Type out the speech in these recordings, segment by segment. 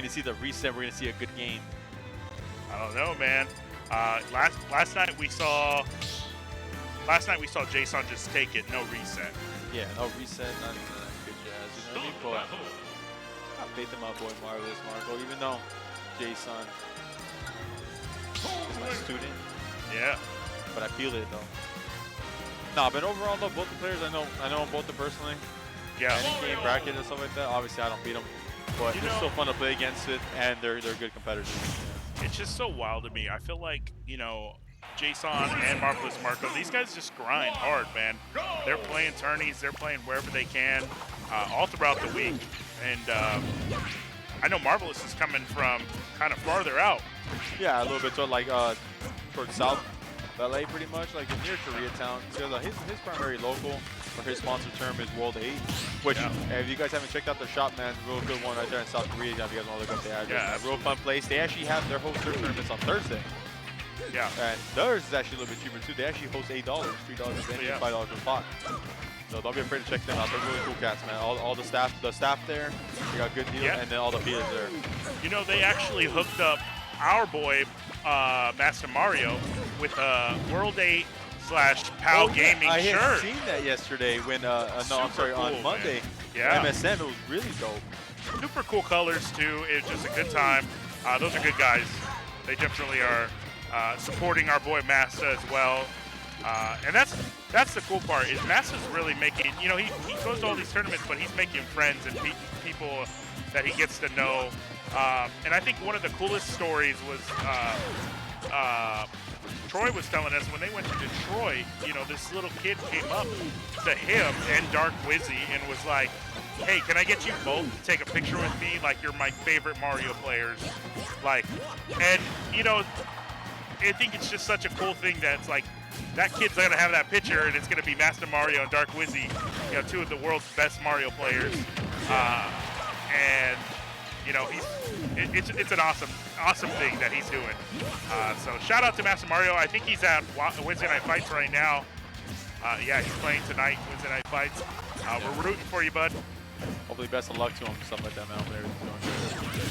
going to see the reset? We're going to see a good game. I don't know, man. Last night we saw Jsan just take it, no reset. Yeah, no reset, none of that good jazz. You know what I mean? But I faith in my boy Marvelous Marco, even though Jsan is my student. Yeah. But I feel it though. Nah, but overall though, both the players I know them both personally. Yeah. Any game bracket and stuff like that. Obviously, I don't beat them, but it's still fun to play against it, and they're good competitors. Yeah. It's just so wild to me. I feel like, you know, Jsan and Marvelous Marco, these guys just grind hard, man. They're playing tourneys, they're playing wherever they can, all throughout the week. And I know Marvelous is coming from kind of farther out. Yeah, a little bit like towards South LA, pretty much, like near Koreatown. So his primary local for his sponsor term is World 8, which if you guys haven't checked out their shop, man, real good one right there in South Korea. If you guys want to look up the address, real fun place. They actually have their host their tournaments on Thursday. Yeah. And theirs is actually a little bit cheaper too. They actually host $8, $3 a venue, $5 a pot. So don't be afraid to check them out. They're really cool cats, man. All the staff there, they got good deals, and then all the feeders there. You know, they actually hooked up our boy Master Mario with a World 8 / PAL Gaming I shirt. had seen that yesterday when on Monday. Man. Yeah. MSN, it was really dope. Super cool colors too. It's just a good time. Those are good guys. They definitely are supporting our boy Masta as well. And that's the cool part is Masta's really making, you know, he goes to all these tournaments, but he's making friends and people that he gets to know. And I think one of the coolest stories was Troy was telling us when they went to Detroit, you know, this little kid came up to him and Dark Wizzy and was like, hey, can I get you both to take a picture with me? Like, you're my favorite Mario players. Like, and, you know, I think it's just such a cool thing that's like, that kid's going to have that picture and it's going to be Master Mario and Dark Wizzy, you know, two of the world's best Mario players. And, you know, it's an awesome thing that he's doing. So shout out to Master Mario. I think he's at Wednesday Night Fights right now. Yeah, he's playing tonight, Wednesday Night Fights. We're rooting for you, bud. Hopefully best of luck to him, stuff like that, man.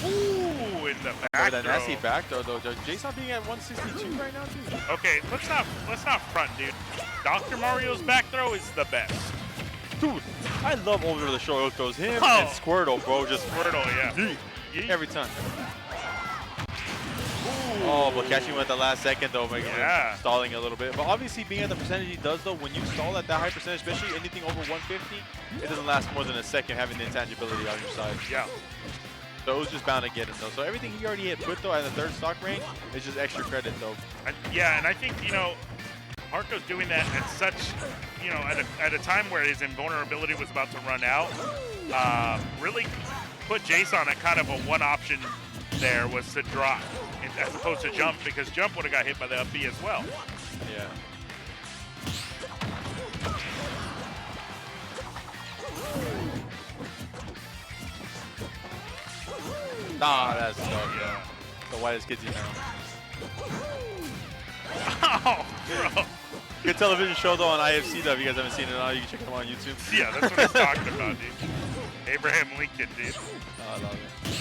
Ooh, in the back that nasty back throw, though. Jsan being at 162 right now, too. Okay, let's not front, dude. Dr. Mario's back throw is the best. Dude, I love over the shoulder throws. Him and Squirtle, bro. Just Squirtle, yeah. Every time. Oh, but catching him at the last second, though, making him stalling a little bit. But obviously, being at the percentage he does, though, when you stall at that high percentage, especially anything over 150, it doesn't last more than a second having the intangibility on your side. Yeah. So it was just bound to get him, though. So everything he already had put, though, at the third stock range is just extra credit, though. Yeah, and I think, you know, Marco's doing that at such, you know, at a time where his invulnerability was about to run out. Really put Jsan at kind of a one option there was to drop as opposed to jump, because jump would have got hit by the up B as well. Yeah. Nah, that's tough, yeah. The whitest kids you know. Oh, bro. Good television show, though, on IFC, though. If you guys haven't seen it, you can check them on YouTube. Yeah, that's what he's talking about, dude. Abraham Lincoln, dude. Oh, I love it.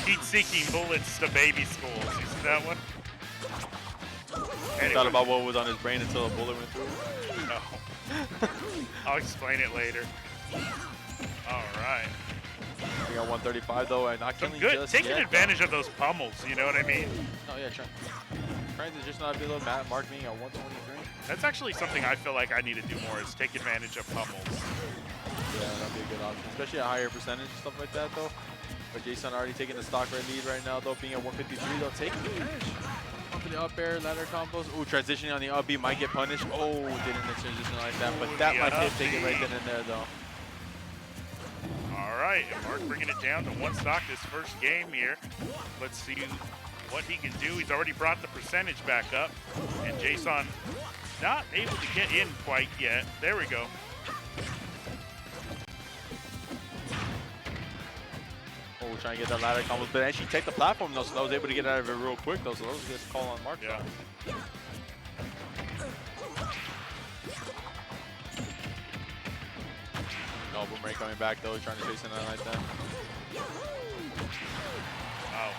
Heat-seeking bullets to baby schools. You see that one? Anyway. Thought about what was on his brain until a bullet went through. No. I'll explain it later. All right. We got 135, though, and not killing good. Just Taking yet, advantage of those pummels, you know what I mean? Oh, yeah, trying to just not be a little mark me at 123. That's actually something I feel like I need to do more, is take advantage of pummels. Yeah, that'd be a good option, especially at higher percentage and stuff like that, though. But Jsan already taking the stock lead right now, though, being at 153, though, taking advantage. Up for the up air, ladder combos. Ooh, transitioning on the up B might get punished. Oh, didn't transition like that, but that might take it right then and there, though. All right, and Mark bringing it down to one stock this first game here. Let's see what he can do. He's already brought the percentage back up, and Jsan not able to get in quite yet. There we go. Oh, trying to get that ladder combos, but actually take the platform, though, so I was able to get out of it real quick, though, so that was just a call on Mark. Yeah. No, Boomerang coming back, though, trying to chase something like that. Wow.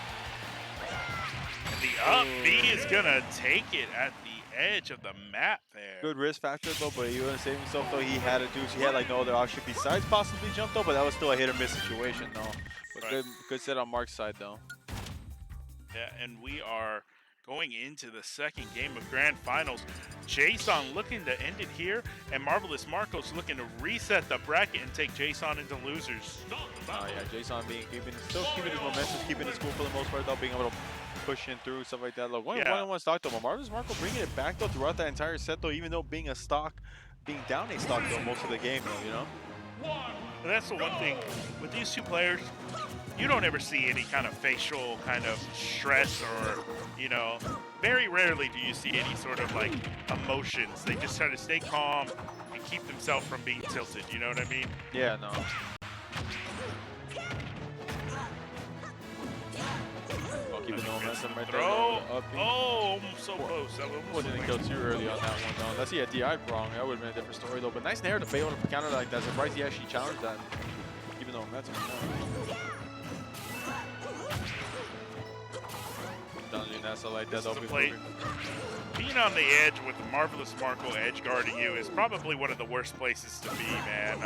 Up B is gonna take it at the edge of the map there. Good risk factor though, but he wasn't saving himself though. He had a deuce. He had like no other option besides possibly jump though, but that was still a hit or miss situation though. But good set on Mark's side though. Yeah, and we are going into the second game of Grand Finals. Jsan looking to end it here, and Marvelous Marcos looking to reset the bracket and take Jsan into losers. Yeah, Jsan still keeping his momentum, keeping his cool for the most part though, being able to push in through stuff like that. Look, one-on-one stock though. But Marvelous Marco bringing it back though throughout that entire set though, even though being down a stock though most of the game though, you know. And that's the one thing with these two players. You don't ever see any kind of facial kind of stress or, you know, very rarely do you see any sort of like emotions. They just try to stay calm and keep themselves from being tilted. You know what I mean? Yeah, no. Keeping the momentum right there. Oh, so close. That wasn't a kill too early on that one though. Unless he had DI'd wrong, that would have been a different story though. But nice nair to be able to counter like that. Surprised he actually challenged that. Keeping the momentum. Like that, being on the edge with the Marvelous Marco edge guarding you is probably one of the worst places to be, man.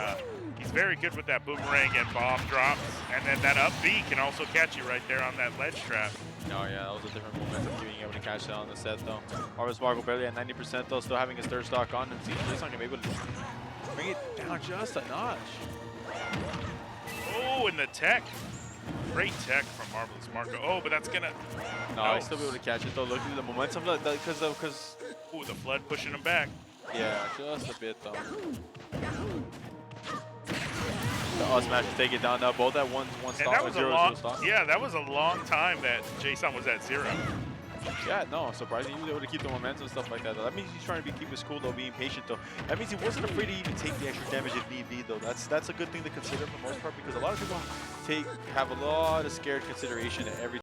He's very good with that boomerang and bomb drops, and then that up B can also catch you right there on that ledge trap. Oh yeah, that was a different momentum, being able to catch that on the set though. Marvelous Marco barely at 90% though, still having his third stock on, and Jsan gonna be able to bring it down just a notch. Oh, and the tech. Great tech from Marvelous Marco. Oh, but that's gonna. No, he's still be able to catch it though. Look at the momentum, because. Ooh, the flood pushing him back. Yeah, just a bit though. The up smash to take it down now. Both at one stop. That was a long. Yeah, that was a long time that Jsan was at 0. Yeah, no, surprisingly he was able to keep the momentum and stuff like that though. That means he's trying to keep his cool though, being patient though. That means he wasn't afraid to even take the extra damage if need be though. That's a good thing to consider for the most part, because a lot of people have a lot of scared consideration at every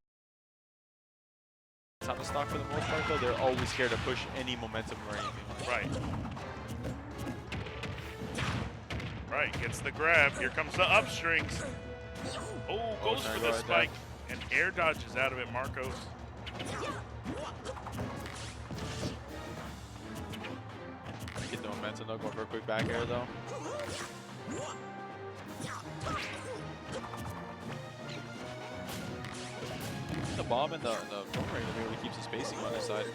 time of stock for the most part though. They're always scared to push any momentum or anything. Right. Right, gets the grab. Here comes the up strings. Oh, goes for the spike and air dodges out of it, Marcos. Get the momentum though, going for a quick back air though. The bomb and the boomerang to be able to keep the spacing on this side.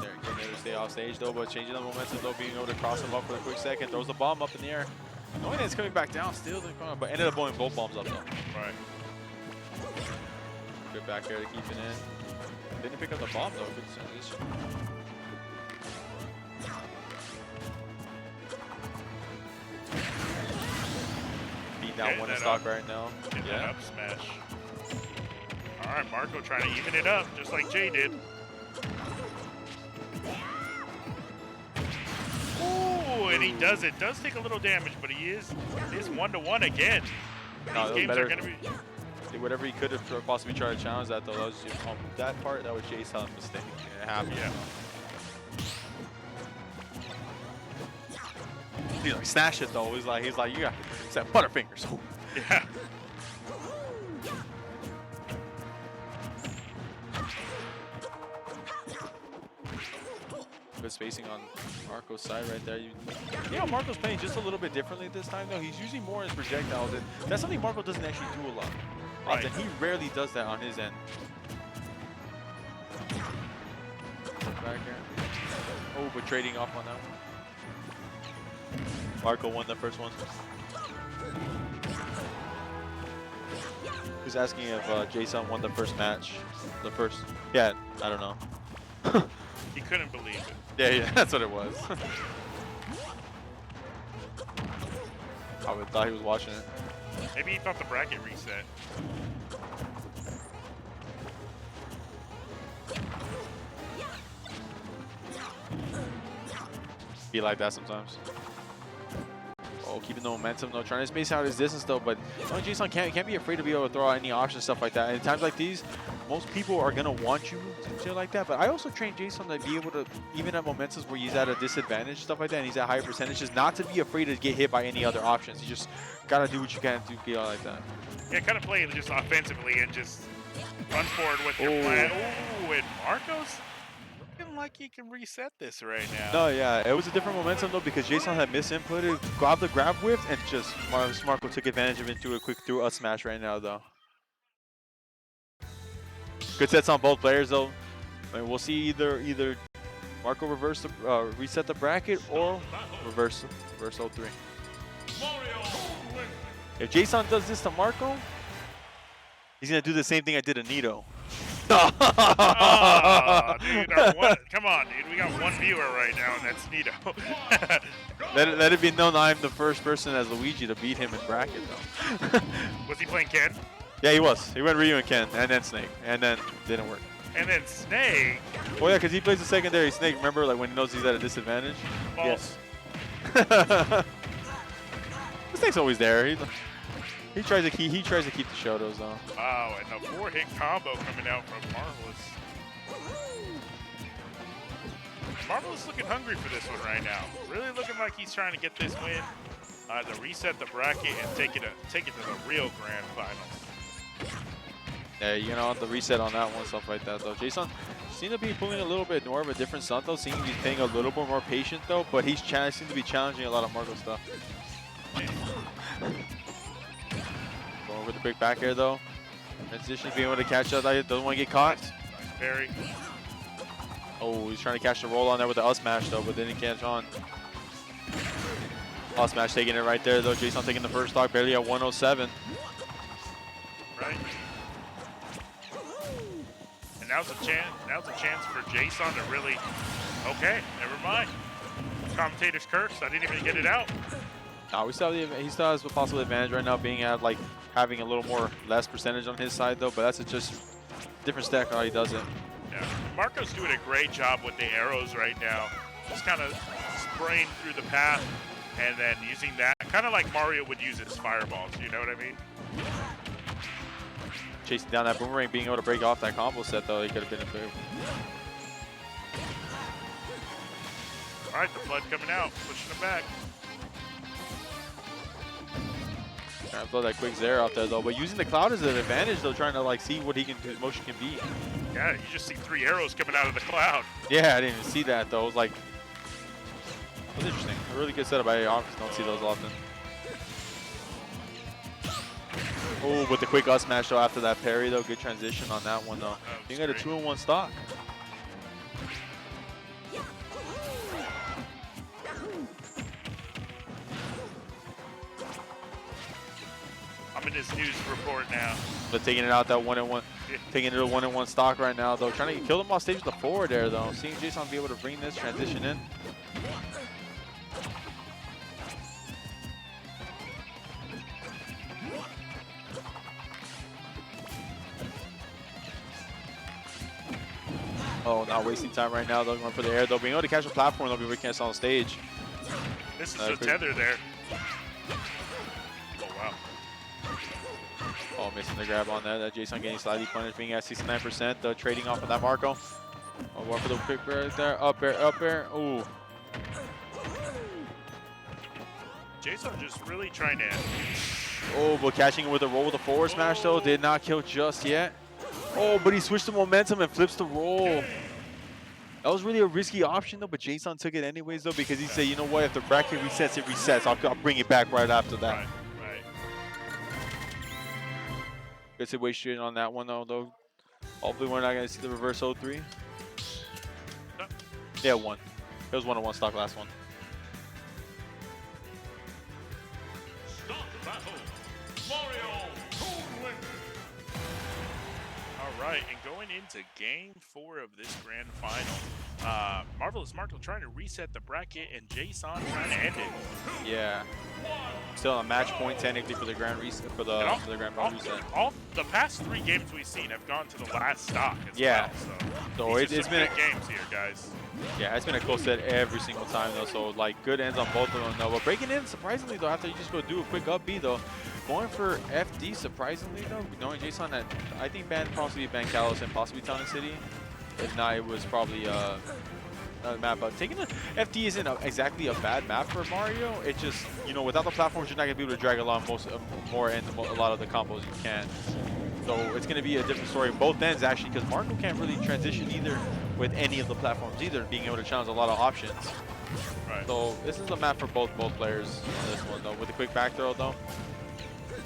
There, getting there to stay off stage though, but changing the momentum though, being able to cross him up for a quick second, throws the bomb up in the air. Knowing that it's coming back down still, but ended up blowing both bombs up though. Right. Good back there to keep it in. Didn't pick up the bomb though, good transition. Beat down one stock right now. Get that up smash. Alright, Marco trying to even it up, just like Jay did. Ooh, and he does it. Does take a little damage, but he is 1-to-1 again. No, these games are going to be... Whatever he could have possibly tried to challenge that though, that was just, that part, that was Jsan's mistake. It happened. Yeah. He like snatched it though. He's like, you got that butterfingers. Yeah. Good spacing on Marco's side right there. Marco's playing just a little bit differently this time though. He's usually more in his projectiles, and that's something Marco doesn't actually do a lot. Right. He rarely does that on his end. Back here. Oh, but trading off on that one. Marco won the first one. He's asking if Jsan won the first match. Yeah, I don't know. He couldn't believe it. Yeah, that's what it was. I would thought he was watching it. Maybe he thought the bracket reset. Be like that sometimes. Oh, keeping the momentum though, trying to space out his distance though, but Jsan can't be afraid to be able to throw out any options, stuff like that. And in times like these, most people are gonna want you to shit like that. But I also train Jsan to be able to, even at momentum where he's at a disadvantage, stuff like that, and he's at higher percentages, not to be afraid to get hit by any other options. You just gotta do what you can to get out like that. Yeah, kind of play just offensively and just run forward with your plan. Ooh, and Marco's looking like he can reset this right now. No, yeah, it was a different momentum though because Jsan had misinputted, grabbed the grab whip, and just Marco took advantage of it into a quick through up smash right now though. Good sets on both players though. I mean, we'll see either Marco reset the bracket or reverse 0-3. If Jsan does this to Marco, he's gonna do the same thing I did to Nito. Oh, dude, come on, dude. We got one viewer right now, and that's Nito. let it be known I'm the first person as Luigi to beat him in bracket though. Was he playing Ken? Yeah, he was. He went Ryu and Ken, and then Snake, and then didn't work. And then Snake. Oh yeah, because he plays the secondary Snake. Remember, like when he knows he's at a disadvantage. False. Yes. Snake's always there. He tries to keep the Shotos though. Wow, and a 4-hit combo coming out from Marvelous. Marvelous looking hungry for this one right now. Really looking like he's trying to get this win, to reset the bracket and take it to the real grand finals. Yeah, you know, the reset on that one, stuff like that though. Jsan seems to be pulling a little bit more of a different stunt though. Seems to be playing a little bit more patient though, but he's seems to be challenging a lot of Marco stuff. Going with the quick back air though. Transition, being able to catch up. Doesn't want to get caught. Very. Oh, he's trying to catch the roll on there with the up smash though, but then he catch on. Up smash taking it right there though. Jsan taking the first stock, barely at 107. Right. And now's a chance for Jsan to really. Okay, never mind. Commentator's curse. I didn't even get it out. No, he still has a possible advantage right now, being at like having a little more less percentage on his side though. But that's just different stack how he does it. Yeah, Marco's doing a great job with the arrows right now. Just kind of spraying through the path and then using that, kind of like Mario would use his fireballs. You know what I mean? Chasing down that boomerang, being able to break off that combo set though, he could have been in favor. All right, the flood coming out, pushing him back. Trying to throw that quick Zero out there though, but using the cloud as an advantage though, trying to like see what his motion can be. Yeah, you just see 3 arrows coming out of the cloud. Yeah, I didn't even see that though. It was like, it was interesting. A really good setup. I obviously don't see those often. Oh, with the quick up smash though after that parry though, good transition on that one though. You got a 2-in-1 stock. I'm in his news report now. But taking it out that 1-in-1, taking it to 1-in-1 stock right now though. Trying to kill them off stage with the forward there though. Seeing Jsan be able to bring this transition in. Oh, not wasting time right now though. Going for the air though. Being able to catch the platform though before we cancel on stage. This is a tether there. Oh wow. Oh, missing the grab on that. That Jsan getting slightly punished, being at 69%. Though trading off of that Marco. Oh, one for the quick right there. Up air. Ooh. Jsan just really trying to. Oh, but catching it with a roll with a forward smash though. Did not kill just yet. Oh, but he switched the momentum and flips the roll. That was really a risky option though, but Jsan took it anyways though, because he said, you know what, if the bracket resets, it resets. I'll bring it back right after that. Right. Good situation on that one though. Hopefully we're not going to see the reverse 0-3. No. Yeah, 1. It was 1-on-1 stock last one. Start the battle. Mario Toon. All right, and going into game 4 of this grand final, Marvelous Marco trying to reset the bracket and Jsan trying to end it. Yeah. Still on match point technically for the grand reset, for the grand final reset. All the past 3 games we've seen have gone to the last stock as yeah. well. So it's been good games here, guys. Yeah, it's been a close set every single time though. So like good ends on both of them though. But breaking in surprisingly though, after you just go do a quick up B though, going for FD surprisingly though, knowing Jsan that I think banned possibly banned Kalos and possibly Town and City. If not, it was probably another map. But taking the FD isn't exactly a bad map for Mario. It just, you know, without the platforms, you're not gonna be able to drag along more and a lot of the combos you can. So it's gonna be a different story both ends actually, because Marco can't really transition either with any of the platforms either, being able to challenge a lot of options. Right. So this is a map for both players on this one though. With a quick back throw though.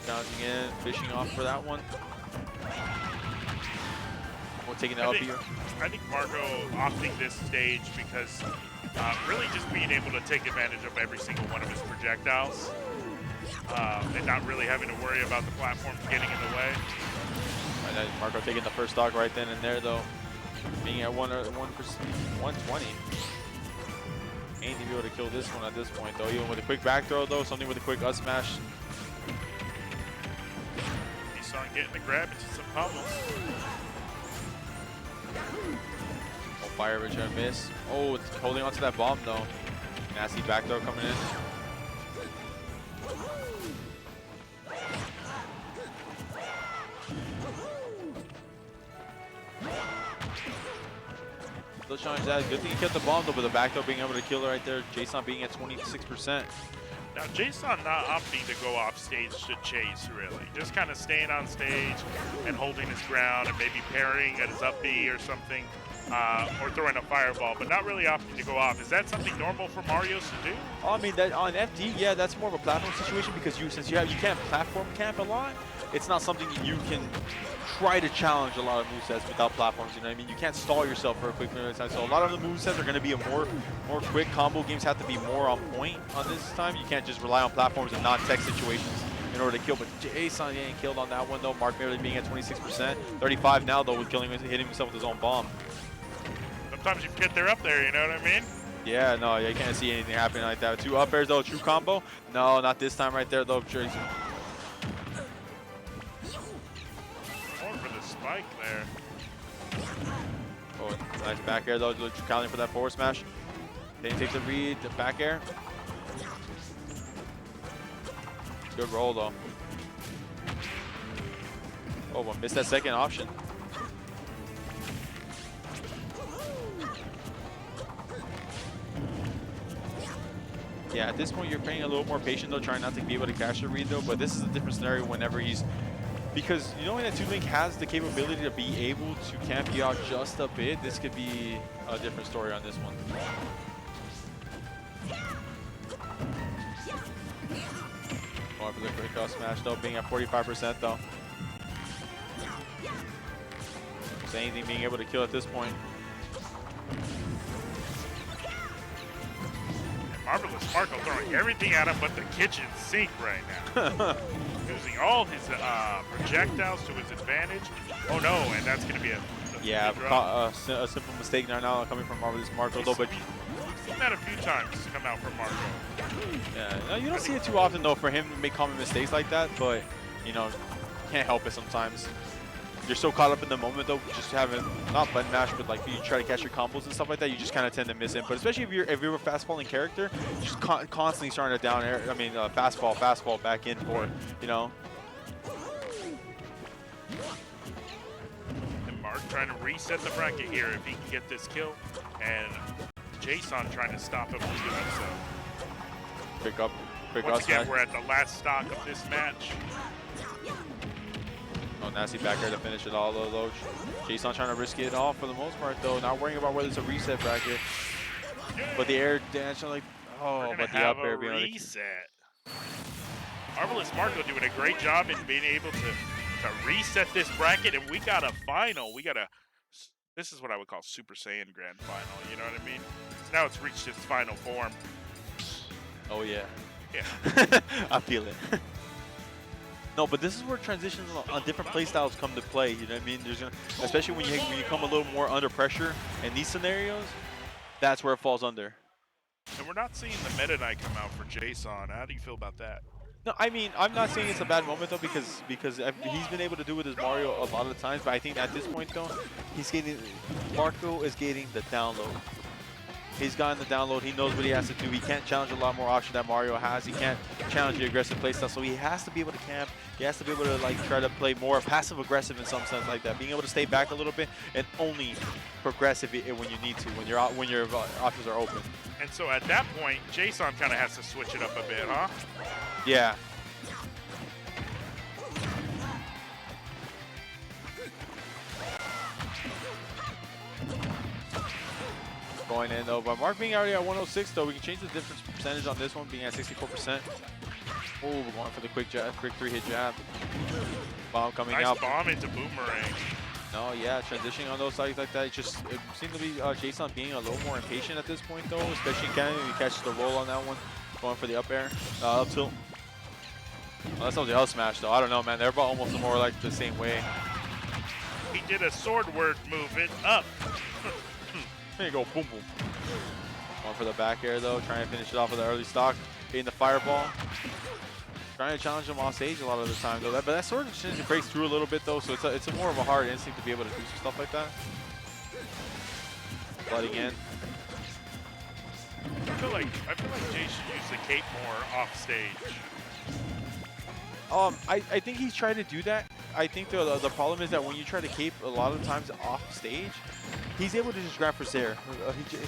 Challenging in, fishing off for that one. We're taking it up here. I think Marco opting this stage because really just being able to take advantage of every single one of his projectiles and not really having to worry about the platforms getting in the way. And then Marco taking the first stock right then and there though. Being at 120. Ain't to be able to kill this one at this point though. Even with a quick back throw though, something with a quick up smash. Jsan getting the grab into some combos. Oh, fire ridge and miss. Oh, it's holding onto that bomb though. Nasty back throw coming in. Still challenge that. Good thing he kept the bomb though, but the back throw being able to kill it right there. Jsan being at 26%. Now, Jsan not opting to go off stage to chase, really. Just kind of staying on stage and holding his ground and maybe parrying at his up B or something, or throwing a fireball, but not really opting to go off. Is that something normal for Marios to do? Oh, I mean, that on FD, yeah, that's more of a platform situation because since you can't platform camp a lot, it's not something you can try to challenge a lot of movesets without platforms, you know what I mean? You can't stall yourself for a quick minute of time. So a lot of the movesets are going to be a more quick. Combo games have to be more on point on this time. You can't just rely on platforms and non-tech situations in order to kill. But Jsan ain't killed on that one though. Mark barely being at 26%. 35 now though with hitting himself with his own bomb. Sometimes you forget they're up there, you know what I mean? Yeah, no, you can't see anything happening like that. 2 up airs though, true combo. No, not this time right there though. Spike there. Oh, nice back air though, counting for that forward smash. Then he takes a read, the back air. Good roll though. Oh, but missed that second option. Yeah, at this point you're playing a little more patient though, trying not to be able to catch the read though, but this is a different scenario whenever he's because you know that Toon Link has the capability to be able to camp you out just a bit. This could be a different story on this one. Going for the quick up smash though, being at 45% though. So anything being able to kill at this point. Marvelous Marco throwing everything at him but the kitchen sink right now. Using all his projectiles to his advantage. Oh no, and that's going to be a simple mistake now coming from Marvelous Marco though, but we've seen that a few times come out from Marco. Yeah, no, you don't see it too often though for him to make common mistakes like that, but you know, can't help it sometimes. You're so caught up in the moment though, just having not button mash, but like you try to catch your combos and stuff like that, you just kind of tend to miss it. But especially if you're a fast falling character, you're just constantly starting to down air. I mean, fastball back in for, you know. And Mark trying to reset the bracket here if he can get this kill, and Jsan trying to stop him from doing so. Pick up. Once again, we're at the last stock of this match. Oh, nasty back air to finish it all though. Jsan trying to risk it all for the most part though, not worrying about whether it's a reset bracket. But the air dance, like, oh, but the up air being reset. Marvelous Marco doing a great job in being able to reset this bracket, and we got a final. This is what I would call Super Saiyan Grand Final, you know what I mean? So now it's reached its final form. Oh yeah. Yeah. I feel it. No, but this is where transitions on different playstyles come to play. You know what I mean? There's especially when you come a little more under pressure in these scenarios, that's where it falls under. And we're not seeing the Meta Knight come out for Jsan. How do you feel about that? No, I mean, I'm not saying it's a bad moment though, because he's been able to do it with his Mario a lot of the times. But I think at this point though, Marco is getting the download. He's gotten the download. He knows what he has to do. He can't challenge a lot more options that Mario has. He can't challenge the aggressive playstyle, so he has to be able to camp. He has to be able to like try to play more passive-aggressive in some sense like that. Being able to stay back a little bit and only progressive when you need to, when your options are open. And so at that point, Jsan kind of has to switch it up a bit, huh? Yeah. Going in though, but Mark being already at 106 though, we can change the difference percentage on this one being at 64%. Oh, we're going for the quick 3-hit jab. Bomb coming nice out. Bomb into boomerang. No, yeah, transitioning on those sides like that. It seemed to be Jsan being a little more impatient at this point though, especially Cannon. He catches the roll on that one, going for the up air, up tilt. Oh, that's something else smash though. I don't know, man. They're about almost more like the same way. He did a sword word movement up. There you go, boom, boom. Going for the back air though, trying to finish it off with the early stock. Hitting the fireball. Trying to challenge him off stage a lot of the time though. But that sword exchange breaks through a little bit though, so it's a more of a hard instinct to be able to do some stuff like that. Flooding in. I feel like Jay should use the cape more off stage. I think he's trying to do that. I think the problem is that when you try to cape a lot of times off stage, he's able to just grab for Zair.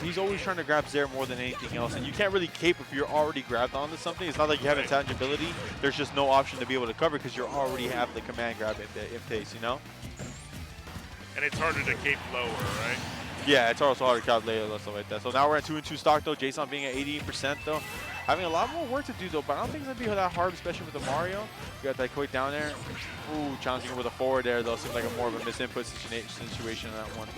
He's always trying to grab Zair more than anything else, and you can't really cape if you're already grabbed onto something. It's not like you have intangibility. There's just no option to be able to cover because you already have the command grab in place, you know? And it's harder to cape lower, right? Yeah, it's also hard to calculate and stuff like that. So now we're at 2-2 stock though. Jsan being at 88% though. Having a lot more work to do though, but I don't think it's gonna be that hard, especially with the Mario. You got that quick down there. Ooh, challenging with a forward there though. Seems like a more of a misinput situation in that one.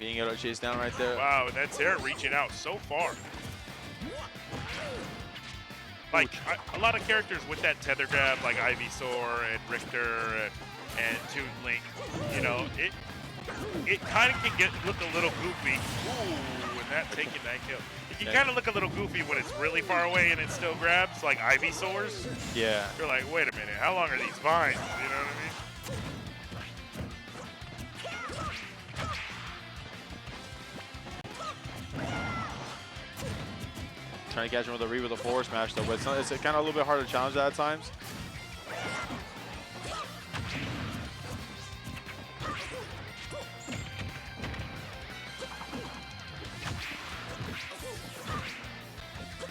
Being able to chase down right there. Wow, that's Zair reaching out so far. Like, a lot of characters with that tether grab, like Ivysaur and Richter and Toon Link, you know, it kind of can look a little goofy. Ooh, and that taking that kill. It can kind of look a little goofy when it's really far away and it still grabs, like Ivysaur's. Yeah. You're like, wait a minute, how long are these vines? You know what I mean? Trying to catch him with a read with a forward smash though, but it's kind of a little bit hard to challenge that at times.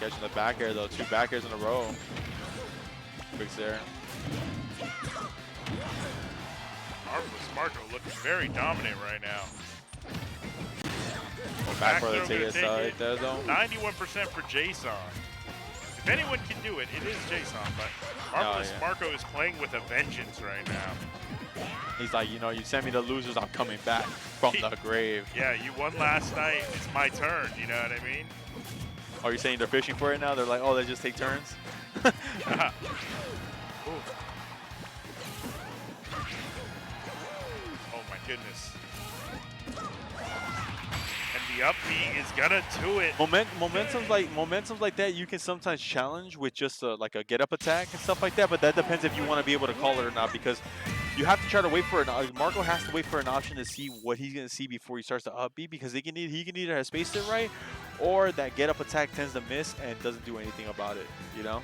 Catching the back air though, 2 back airs in a row. Quick there. Marco looking very dominant right now. Back for the ticket side there though. 91% for Jsan. If anyone can do it, it is Jsan, but Marco is playing with a vengeance right now. He's like, you know, you send me the losers, I'm coming back from the grave. Yeah, you won last night, it's my turn, you know what I mean? Are you saying they're fishing for it now? They're like, oh, they just take turns? Oh my goodness. And the up B is gonna do it. Momentums like that you can sometimes challenge with just like a get up attack and stuff like that, but that depends if you want to be able to call it or not, because you have to try to wait for an Marco has to wait for an option to see what he's gonna see before he starts to up B, because he can either have spaced it right, or that get up attack tends to miss and doesn't do anything about it, you know?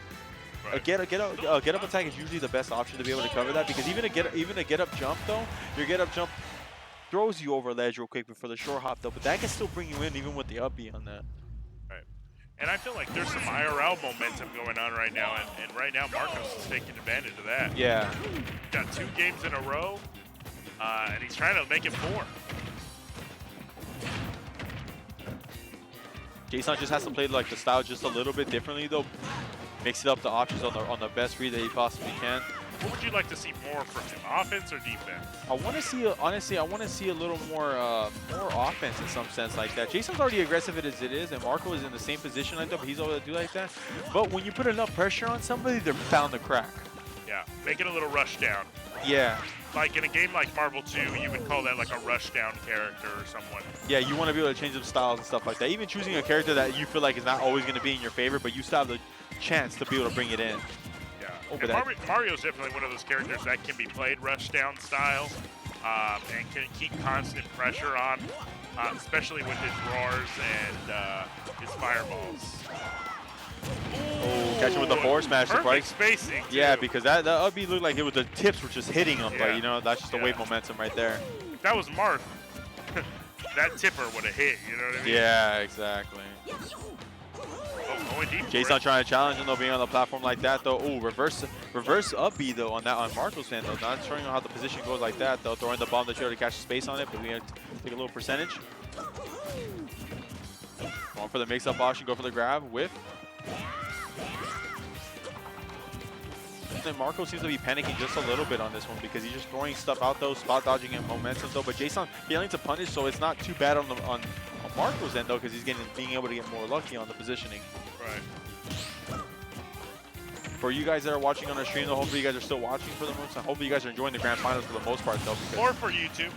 Right. A get up attack is usually the best option to be able to cover that, because even a get up jump though, your get up jump throws you over ledge real quick before the short hop though, but that can still bring you in even with the up B on that. Right. And I feel like there's some IRL momentum going on right now, and right now Marcos is taking advantage of that. Yeah. Got 2 games in a row, and he's trying to make it 4. Jsan just has to play like the style just a little bit differently though. Mix it up the options on the best read that he possibly can. What would you like to see more from him, offense or defense? I want to see, honestly, I want to see a little more offense in some sense like that. Jason's already aggressive as it is, and Marco is in the same position like that, but he's able to do like that. But when you put enough pressure on somebody, they're bound to crack. Yeah, make it a little rush down. Yeah. Like in a game like Marvel 2, you would call that like a rush down character or someone. Yeah, you want to be able to change up styles and stuff like that. Even choosing a character that you feel like is not always going to be in your favor, but you still have the chance to be able to bring it in. Yeah. over And that. Mario's definitely one of those characters that can be played rush down style and can keep constant pressure on, especially with his roars and his fireballs. Oh, catch him with the forward smash. Perfect spacing, too. Yeah, because that up B looked like it was the tips were just hitting him, Yeah. but you know that's just the wave momentum right there. If that was Marth, that tipper would have hit. You know what I mean? Yeah, exactly. Oh, going deep. Jsan trying to challenge him though, being on the platform like that though. Oh, reverse up B though on Marco's fan though. Not showing how the position goes like that though. Throwing the bomb to try to catch the space on it, but we have to take a little percentage. Going for the mix-up option, go for the grab, whiff. And Marco seems to be panicking just a little bit on this one because he's just throwing stuff out though, spot dodging and momentum though. But Jsan failing to punish, so it's not too bad on Marco's end though, because he's being able to get more lucky on the positioning. Right. For you guys that are watching on our stream, though, hopefully you guys are still watching for the most. Hopefully you guys are enjoying the grand finals for the most part though. Or for YouTube.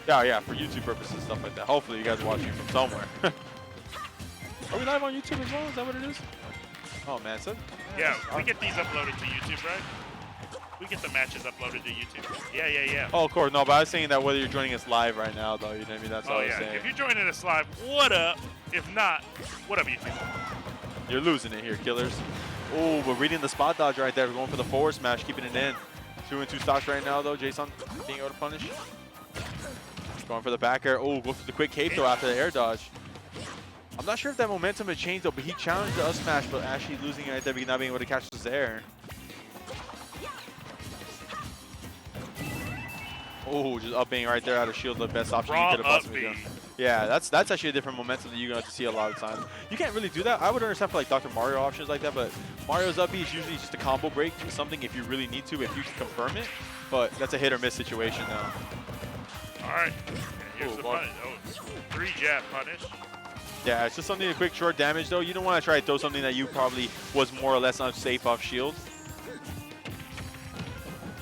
Yeah, for YouTube purposes, stuff like that. Hopefully you guys are watching from somewhere. Are we live on YouTube as well? Is that what it is? Oh man, so Yeah, we get these uploaded to YouTube, right? We get the matches uploaded to YouTube. Yeah. Oh, of course. No, but I was saying that whether you're joining us live right now, though, you know what I mean? That's all I was saying. If you're joining us live, what up? If not, what up, YouTube? You're losing it here, killers. Oh, but reading the spot dodge right there. We're going for the forward smash, keeping it in. 2 and 2 stocks right now, though. Jsan being able to punish. Going for the back air. Oh, go for the quick cape, though, after the air dodge. I'm not sure if that momentum had changed, though, but he challenged the up smash, but actually losing it right there, not being able to catch this air. Oh, just up being right there out of shield, the best option you could have possibly done. Yeah, that's actually a different momentum that you're going to see a lot of times. You can't really do that. I would understand for like Dr. Mario options like that, but Mario's up B is usually just a combo break to something if you really need to, if you can confirm it. But that's a hit or miss situation now. All right, here's the punish. Oh, 3 jab punish. Yeah, it's just something to quick short damage though. You don't want to try to throw something that you probably was more or less unsafe off shield.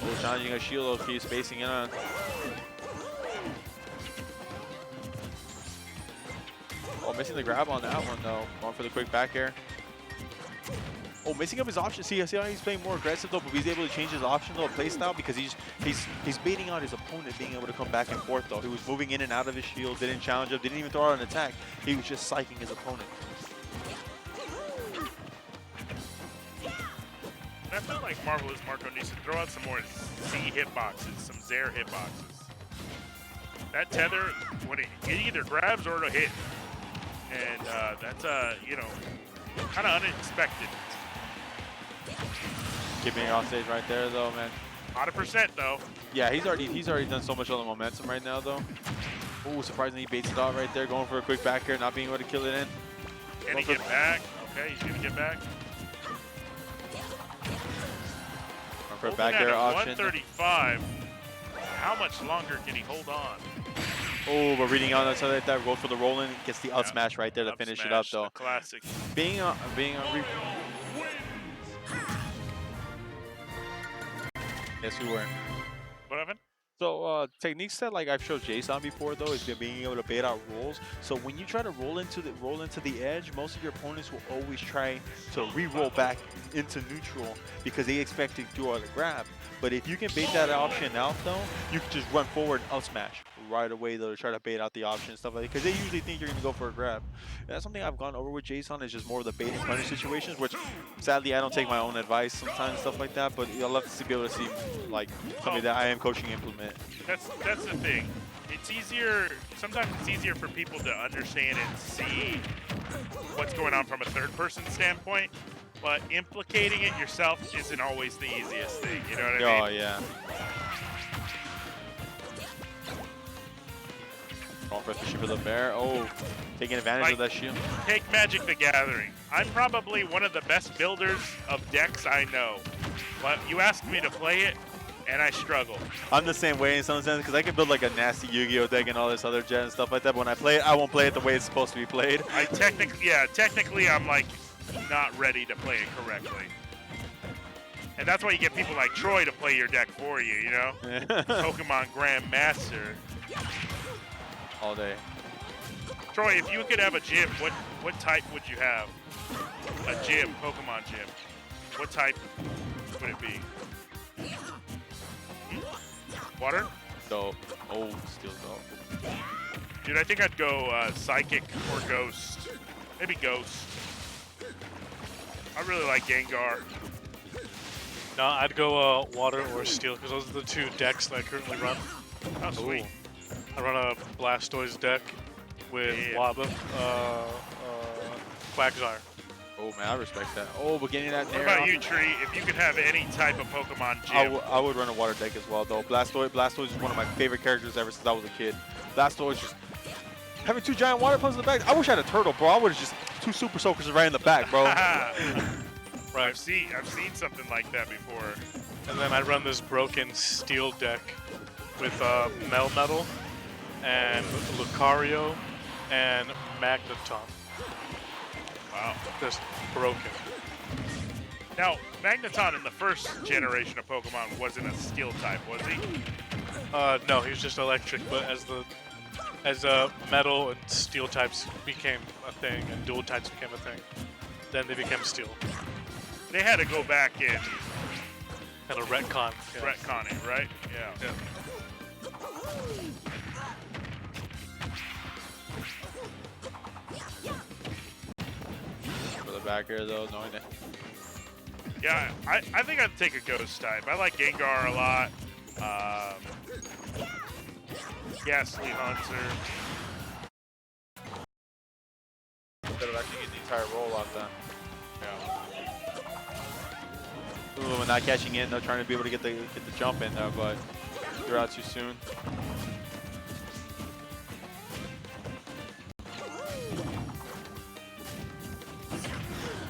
Oh, challenging a shield, okay, spacing in on. Oh, missing the grab on that one though. Going for the quick back air. Oh, missing up his option. See how he's playing more aggressive though, but he's able to change his option though, play style, because he's baiting out his opponent being able to come back and forth though. He was moving in and out of his shield, didn't challenge him, didn't even throw out an attack. He was just psyching his opponent. And I feel like Marvelous Marco needs to throw out some more C hitboxes, some Zair hitboxes. That tether, when it either grabs or it'll hit. And that's, you know, kind of unexpected. Keeping it off stage right there though, man. 100% though. Yeah, he's already done so much on the momentum right now though. Oh, surprisingly he baits it out right there, going for a quick back air, not being able to kill it in. Can he get back? Okay, he's gonna get back. Going for a back air option. 135. How much longer can he hold on? Oh, but reading out outside like that, go for the roll in, gets the out smash right there to finish it up though. Classic. Being on yes, we were. What happened? So techniques that like I've showed Jsan before though is being able to bait out rolls. So when you try to roll into the edge, most of your opponents will always try to re-roll back into neutral because they expect to do a grab. But if you can bait that option out though, you can just run forward and up smash right away though to try to bait out the option and stuff like that, because they usually think you're gonna go for a grab. And that's something I've gone over with Jsan, is just more of the bait and punish situations, which sadly I don't take my own advice sometimes and stuff like that, but I'd love to be able to see like something that I am coaching implement. That's the thing. It's easier, sometimes it's easier for people to understand and see what's going on from a third person standpoint, but implicating it yourself isn't always the easiest thing, you know what I mean? Oh yeah. Going for the shield of the bear. Oh, taking advantage of that shield. Take Magic the Gathering. I'm probably one of the best builders of decks I know, but you ask me to play it, and I struggle. I'm the same way in some sense, because I can build like a nasty Yu-Gi-Oh deck and all this other jet and stuff like that, but when I play it, I won't play it the way it's supposed to be played. Technically I'm like not ready to play it correctly. And that's why you get people like Troy to play your deck for you, you know? Pokemon Grandmaster. All day. Troy, if you could have a gym, what type would you have? A gym, Pokemon gym. What type would it be? Water? So, oh, steal though. Dude, I think I'd go Psychic or Ghost. Maybe Ghost. I really like Gengar. No, I'd go Water or Steel, because those are the two decks that I currently run. Oh, sweet. I run a Blastoise deck with Wabba, Quagsire. Oh man, I respect that. Oh, but getting that What Nair about off- you, Tree? If you could have any type of Pokemon gym, I would run a water deck as well, though. Blastoise is one of my favorite characters ever since I was a kid. Blastoise just having 2 giant water pumps in the back. I wish I had a turtle, bro. I would have just 2 super soakers right in the back, bro. Right. I've seen something like that before. And then I run this broken Steel deck with Melmetal and Lucario and Magneton. Wow. Just broken. Now, Magneton in the first generation of Pokemon wasn't a Steel type, was he? No, he was just electric, but as metal and steel types became a thing and dual types became a thing, then they became steel. They had to go back and Kind of retcon. Yeah. retcon it, right? Yeah. For the back here, though, knowing that. Yeah, I think I'd take a Ghost type. I like Gengar a lot. Ghastly Hunter. Instead of actually getting the entire roll off them. Yeah. Ooh, and not catching in, though, trying to be able to get the jump in there, but you're out too soon.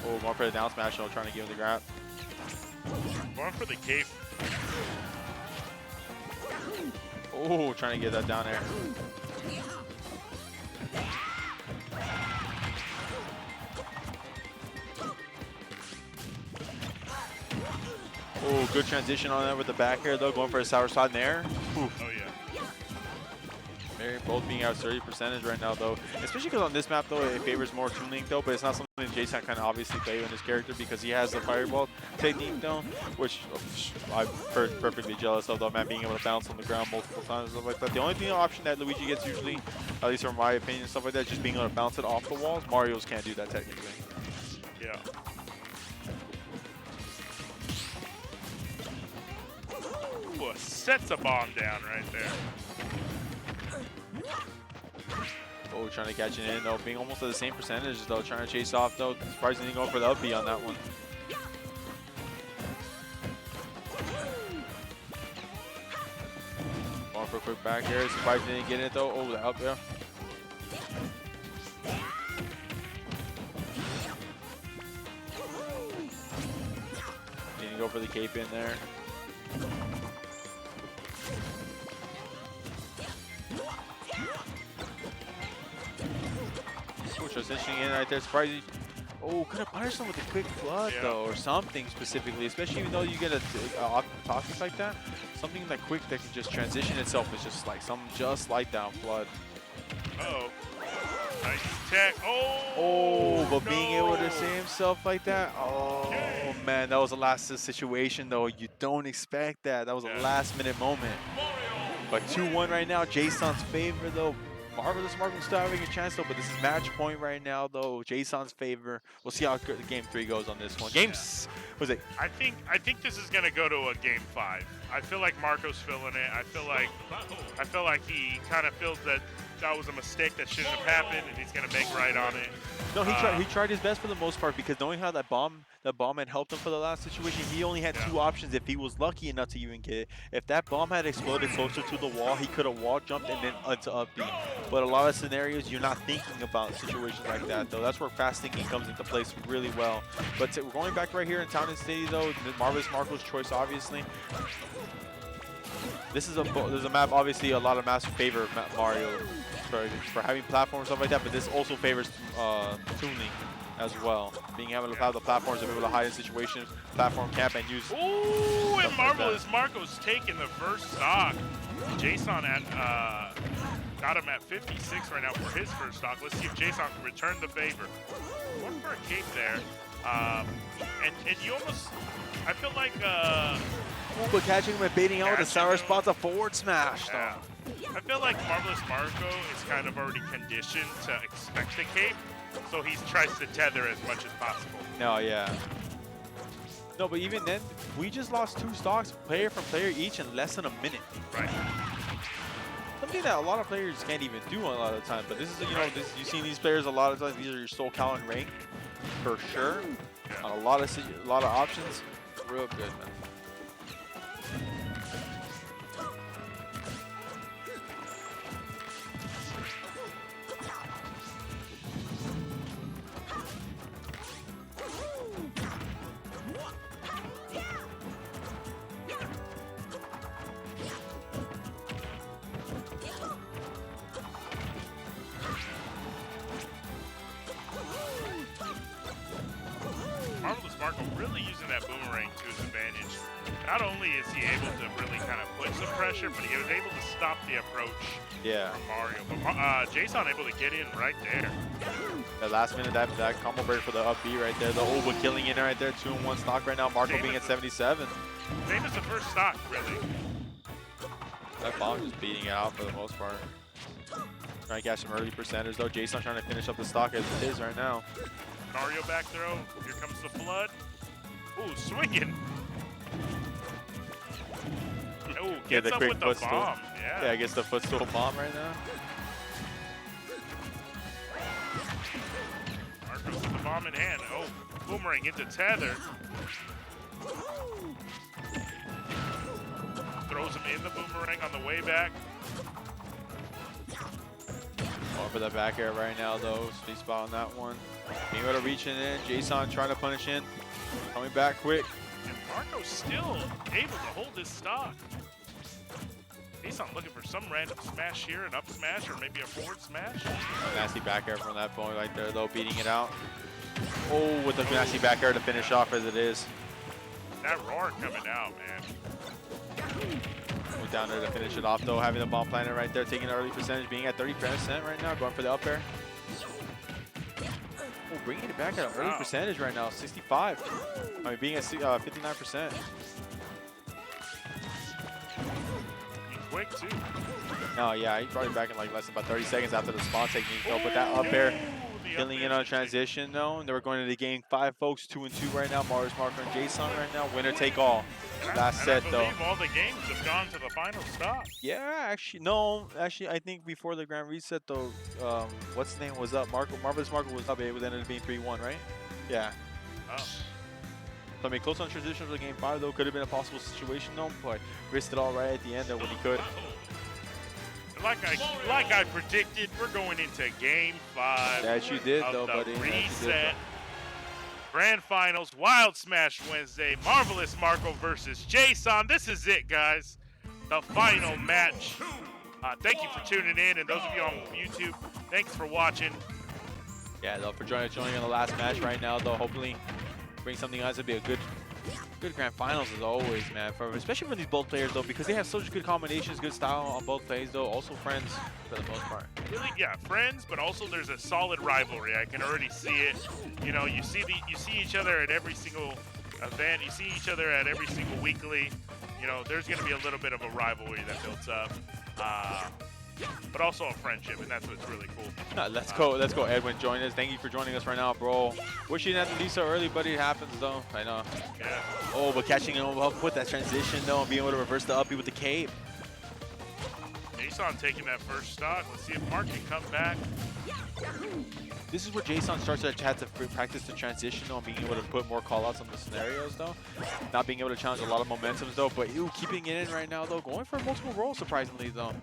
Oh, more for the down smash, though, trying to give him the grab. Going for the cape. Oh, trying to get that down there. Oh, good transition on that with the back air, though, going for a sour side in there. Oof. Oh, yeah. They're both being out 30% right now, though. Especially because on this map, though, it favors more Toon Link, though, but it's not something Jsan kind of obviously play in his character because he has the Fireball technique, though, which I'm perfectly jealous of, though, man, being able to bounce on the ground multiple times and stuff like that. The only option that Luigi gets usually, at least from my opinion and stuff like that, is just being able to bounce it off the walls. Mario's can't do that technically. Yeah. Ooh, sets a bomb down right there. Oh, trying to catch it in, though, being almost at the same percentage, though, trying to chase off, though. Surprisingly going for the up B on that one. Going for a quick back here. Surprisingly didn't get it, though. Oh, the up there. Didn't go for the cape in there. Transitioning in right there, surprising. Oh, could have punished him with a quick flood, though, or something specifically, especially even though you get a toxic like that. Something that quick that can just transition itself is just like something just like that flood. Uh-oh. Nice tech. Oh, but being able to save himself like that, oh man, that was a last situation, though. You don't expect that. That was a last-minute moment. But 2-1 right now, Jsan's favor, though. Marvelous still having a chance, though, but this is match point right now, though. Jsan's favor. We'll see how game 3 goes on this one. Was it? I think this is gonna go to a game 5. I feel like Marco's feeling it. I feel like he kind of feels that was a mistake that shouldn't have happened, and he's gonna make right on it. No, he tried his best for the most part, because knowing how that bomb had helped him for the last situation, he only had 2 options if he was lucky enough to even get it. If that bomb had exploded closer to the wall, he could have wall jumped and then into up B. But a lot of scenarios, you're not thinking about situations like that, though. That's where fast thinking comes into place really well. But we're going back right here in Town and City, though. Marvelous Marco's choice, obviously. This is a map, obviously, a lot of maps favor Mario for having platforms and stuff like that, but this also favors Toon Link as well. Being able to have the platforms to be able to hide in situations, platform camp, and use. Ooh, and Marvelous Marco's taking the first stock. Jsan got him at 56 right now for his first stock. Let's see if Jsan can return the favor. Going for a cape there. And you almost, I feel like, But catching him and baiting out with a sour spot's a forward smash. yeah. I feel like Marvelous Marco is kind of already conditioned to expect the cape, so he tries to tether as much as possible. No, yeah. No, but even then, we just lost 2 stocks, player for player each, in less than a minute. Right. Something that a lot of players can't even do a lot of the time. But this is, you know, you've seen these players a lot of times. These are your soul Cal and rank, for sure. Yeah. A lot of options. Real good, man. Marvelous Marco really using that boomerang to his advantage. Not only is he able to really kind of put some pressure, but he was able to stop the approach from Mario. But Jsan able to get in right there. The last minute, that combo break for the up B right there. The Oba killing in right there. 2-1 stock right now. Marco being at 77. Same as the first stock, really. That bomb just beating it out for the most part. Trying to catch some early percenters though. Jsan trying to finish up the stock as it is right now. Mario back throw. Here comes the flood. Ooh, swinging. Ooh, gets the up quick with the footstool. bomb. Yeah, I guess the footstool bomb right now. Marco's with the bomb in hand. Oh, boomerang into tether. Throws him in the boomerang on the way back. Going for the back air right now though. Sweet spot on that one. Being able to reach it in. Jsan trying to punish in. Coming back quick. And Marco's still able to hold his stock. Jsan looking for some random smash here, an up smash, or maybe a forward smash. Nasty back air from that point right there though, beating it out. Oh, with the nasty back air to finish off as it is. That roar coming out, man. Down there to finish it off though, having the bomb planet right there, taking the early percentage, being at 30% right now, going for the up air. Oh, bringing it back at an early percentage right now, 65. I mean, being at 59%. He's quick too. No, yeah, he brought it back in like less than about 30 seconds after the spawn technique though, but that up air, killing it on transition though. They were going to the game 5 folks, 2-2 right now. Marvelous Marco and Jsan right now, winner take all. Last set though. I believe all the games have gone to the final stop. Yeah, actually, no. Actually, I think before the grand reset though, what's his name was up? Marvelous Marco was up. It ended up being 3-1, right? Yeah. Oh. So I mean, close on transition for the game 5 though. Could have been a possible situation though, but risked it all right at the end though when he could. Like I predicted, we're going into game 5. That you did of though, the buddy. Reset. Grand Finals, Wild Smash Wednesday, Marvelous Marco versus Jsan. This is it, guys. The final match. Thank you for tuning in, and those of you on YouTube, thanks for watching. Yeah, though, for joining on the last match right now though. Hopefully, bring something else. It'd be a good grand finals as always, man. Especially for these both players though, because they have such good combinations, good style on both plays though. Also friends for the most part. Really, yeah, friends, but also there's a solid rivalry. I can already see it. You know, you see each other at every single event. You see each other at every single weekly. You know, there's going to be a little bit of a rivalry that builds up. But also a friendship, and that's what's really cool. Let's go, Edwin. Join us. Thank you for joining us right now, bro. Wish you didn't have to leave so early, buddy. It happens though. I know. Yeah. Oh, but catching him up with that transition though, and being able to reverse the uppie with the cape. Jsan taking that first stock. Let's see if Mark can come back. This is where Jsan starts to have to practice the transition though, and being able to put more callouts on the scenarios though. Not being able to challenge a lot of momentums though, but keeping it in right now though. Going for multiple rolls surprisingly though.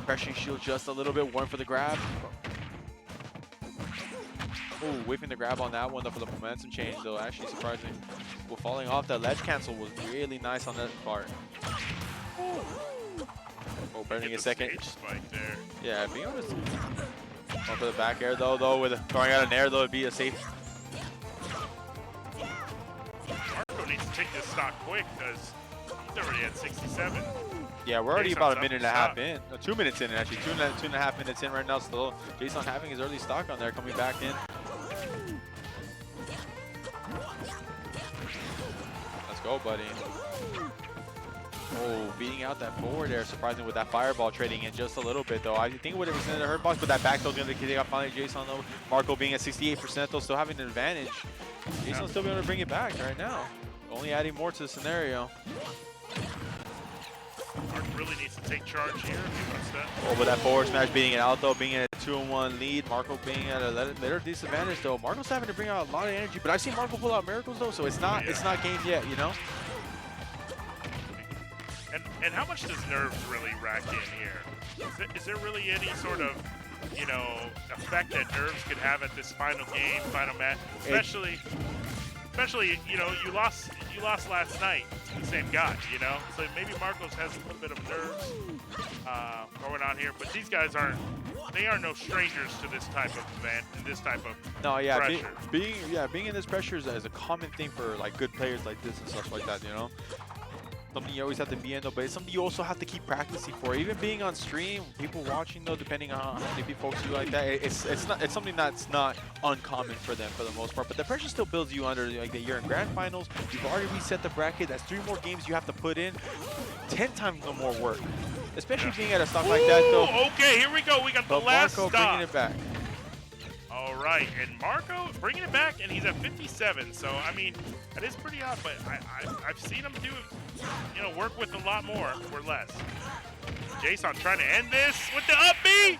Pressuring shield just a little bit, one for the grab. Oh, whiffing the grab on that one though for the momentum change though. Actually surprising. Well, falling off that ledge cancel was really nice on that part. Oh, burning a second. Stage spike there. Yeah, being honest. Going for the back air though, with throwing out an air though, it'd be a safe. Marco needs to take this stock quick because he's already at 67. Yeah, we're already about a minute and a half stop. in. No, 2 minutes in, actually. Two and a half minutes in right now still. Jsan having his early stock on there, coming back in. go, buddy. Oh, beating out that forward there, surprising with that fireball trading in just a little bit, though. I think it would have extended the hurt box, but that back throw going to kick out finally Jsan, though. Marco being at 68%, though, still having an advantage. Jsan's still being able to bring it back right now. Only adding more to the scenario. Mark really needs to take charge here if he wants that. Oh, but that forward smash beating it out, though, being at a 2-1 lead. Marco being at a little disadvantage, though. Marco's having to bring out a lot of energy, but I've seen Marco pull out miracles, though, so it's not gamed yet, you know? And how much does nerves really rack in here? Is there really any sort of, you know, effect that nerves could have at this final game, final match? Especially, you know, you lost last night to the same guy, you know? So maybe Marcos has a little bit of nerves going on here, but these guys aren't no strangers to this type of event and this type of pressure. Being in this pressure is a common thing for like good players like this and stuff like that, you know? Something you always have to be in, though, but it's something you also have to keep practicing for. Even being on stream, people watching, though, depending on how many folks you like that, it's something that's not uncommon for them for the most part. But the pressure still builds you under. Like you're in grand finals, you've already reset the bracket. That's 3 more games you have to put in, 10 times no more work. Especially being at a stock like that, though. Okay, here we go. We got the last Marco stop. bringing it back. All right, and Marco bringing it back, and he's at 57. So I mean, that is pretty odd, but I've seen him do, you know, work with a lot more or less. Jsan trying to end this with the up B.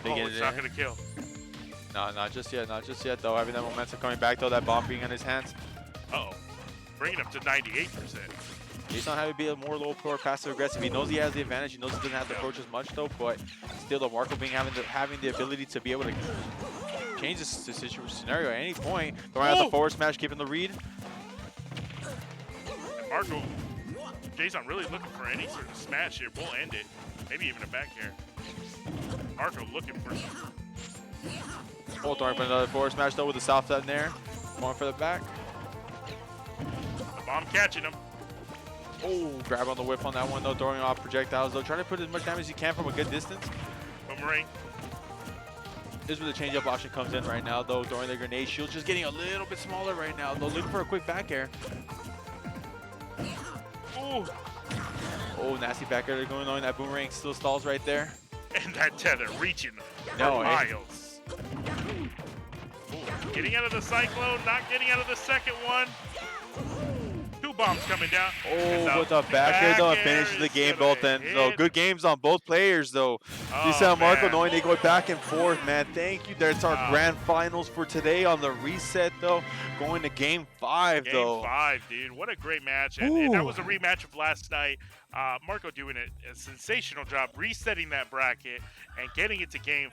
Oh, it's not gonna kill. No, not just yet, though. Having that momentum coming back, though, that bomb being in his hands. Uh-oh, bringing him to 98%. Jsan having to be a more low power passive aggressive. He knows he has the advantage. He knows he doesn't have to approach as much, though, but still, the Marco being having the ability to be able to change this scenario at any point. Throwing out the forward smash, keeping the read. And Marco, Jsan really looking for any sort of smash here. We'll end it. Maybe even a back here. Marco looking for. Oh, throwing for another forward smash, though, with the south side in there. Going for the back. The bomb catching him. Oh, grab on the whip on that one, though, throwing off projectiles, though. Trying to put as much damage as you can from a good distance. Boomerang. This is where the change-up option comes in right now, though, throwing the grenade shield. Just getting a little bit smaller right now, though. Looking for a quick back air. Ooh. Oh, nasty back air going on. That boomerang still stalls right there. And that tether reaching for miles. Ooh. Getting out of the cyclone, not getting out of the second one. 2 bombs coming down. Oh, with the back air, though, and finishes the game both ends. So good games on both players, though. Jsan and Marco knowing they go back and forth, man. Thank you. That's our grand finals for today on the reset, though. Going to game 5, though. Game 5, dude. What a great match. And that was a rematch of last night. Marco doing a sensational job resetting that bracket and getting it to game